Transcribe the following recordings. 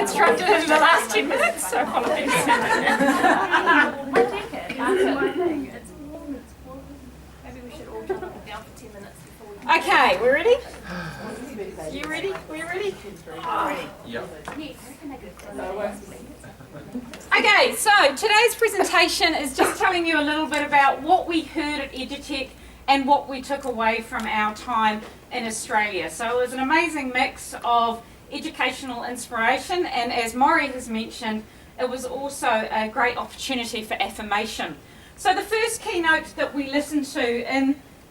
constructed in the last 10 minutes, so apologies. Maybe we should all jump down for 10 minutes before we... Okay, we ready? You ready? We ready? Yeah. Okay, so today's presentation is just telling you a little bit about what we heard at EduTECH and what we took away from our time in Australia. So it was an amazing mix of educational inspiration, and as Maury has mentioned, it was also a great opportunity for affirmation. So the first keynote that we listened to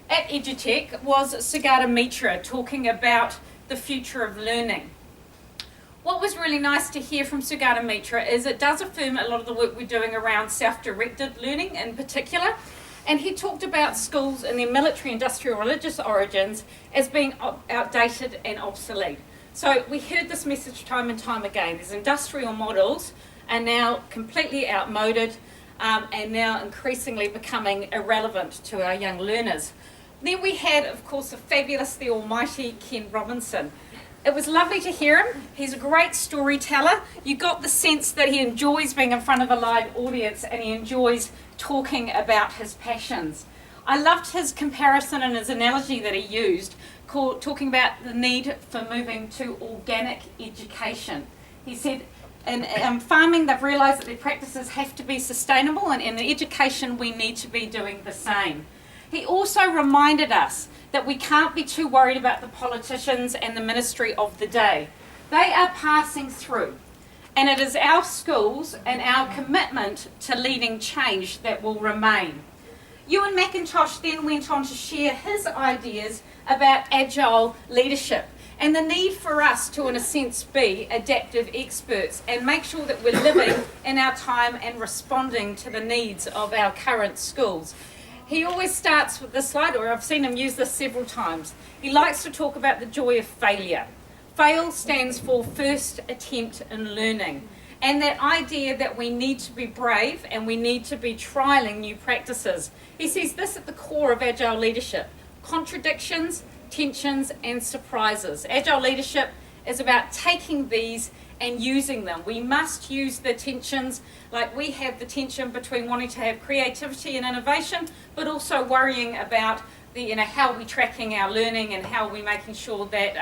at EduTECH was Sugata Mitra talking about the future of learning. What was really nice to hear from Sugata Mitra is it does affirm a lot of the work we're doing around self-directed learning in particular, and he talked about schools in their military, industrial, religious origins as being outdated and obsolete. So we heard this message time and time again. These industrial models are now completely outmoded and now increasingly becoming irrelevant to our young learners. Then we had, of course, the fabulous, the almighty Ken Robinson. It was lovely to hear him. He's a great storyteller. You got the sense that he enjoys being in front of a live audience and he enjoys talking about his passions. I loved his comparison and his analogy that he used, talking about the need for moving to organic education. He said in farming they've realised that their practices have to be sustainable, and in education we need to be doing the same. He also reminded us that we can't be too worried about the politicians and the ministry of the day. They are passing through, and it is our schools and our commitment to leading change that will remain. Ewan McIntosh then went on to share his ideas about agile leadership and the need for us to, in a sense, be adaptive experts and make sure that we're living in our time and responding to the needs of our current schools. He always starts with this slide, or I've seen him use this several times. He likes to talk about the joy of failure. FAIL stands for first attempt in learning. And that idea that we need to be brave and we need to be trialling new practices. He sees this at the core of agile leadership: contradictions, tensions, and surprises. Agile leadership is about taking these and using them. We must use the tensions, like we have the tension between wanting to have creativity and innovation, but also worrying about how we're tracking our learning and how we're making sure that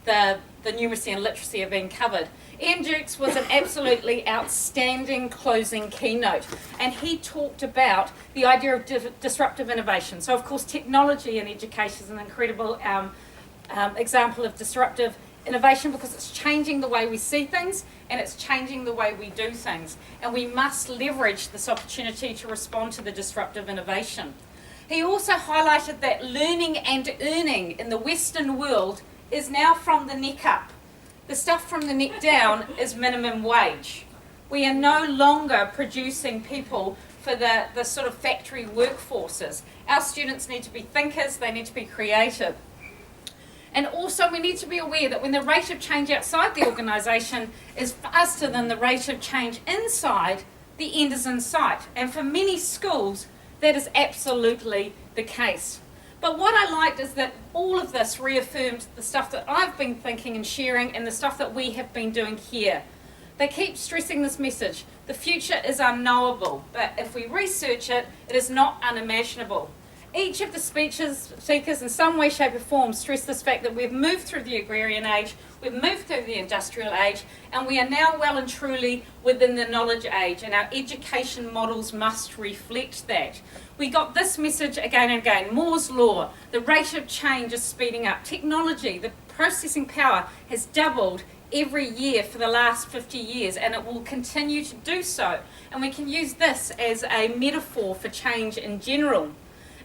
the numeracy and literacy are being covered. Ian Jukes was an absolutely outstanding closing keynote, and he talked about the idea of disruptive innovation. So of course technology in education is an incredible example of disruptive innovation, because it's changing the way we see things and it's changing the way we do things, and we must leverage this opportunity to respond to the disruptive innovation. He also highlighted that learning and earning in the Western world is now from the neck up. The stuff from the neck down is minimum wage. We are no longer producing people for the sort of factory workforces. Our students need to be thinkers, they need to be creative. And also we need to be aware that when the rate of change outside the organisation is faster than the rate of change inside, the end is in sight. And for many schools, that is absolutely the case. But what I liked is that all of this reaffirmed the stuff that I've been thinking and sharing and the stuff that we have been doing here. They keep stressing this message: the future is unknowable, but if we research it, it is not unimaginable. Each of the speakers in some way, shape or form stress this fact that we've moved through the agrarian age, we've moved through the industrial age, and we are now well and truly within the knowledge age, and our education models must reflect that. We got this message again and again: Moore's law, the rate of change is speeding up. Technology, the processing power has doubled every year for the last 50 years, and it will continue to do so. And we can use this as a metaphor for change in general.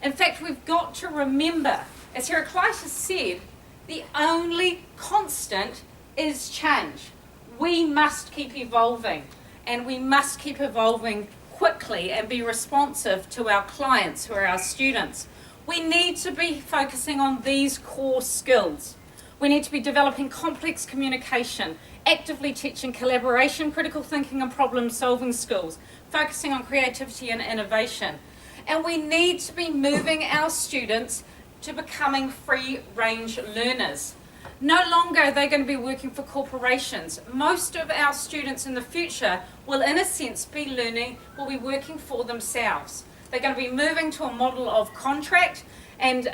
In fact, we've got to remember, as Heraclitus said, the only constant is change. We must keep evolving, and we must keep evolving quickly and be responsive to our clients who are our students. We need to be focusing on these core skills. We need to be developing complex communication, actively teaching collaboration, critical thinking and problem solving skills, focusing on creativity and innovation. And we need to be moving our students to becoming free range learners. No longer are they going to be working for corporations. Most of our students in the future will, in a sense, be working for themselves. They're going to be moving to a model of contract and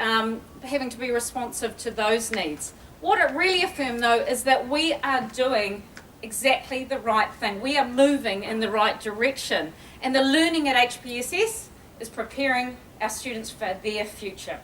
having to be responsive to those needs. What it really affirmed, though, is that we are doing exactly the right thing. We are moving in the right direction. And the learning at HPSS is preparing our students for their future.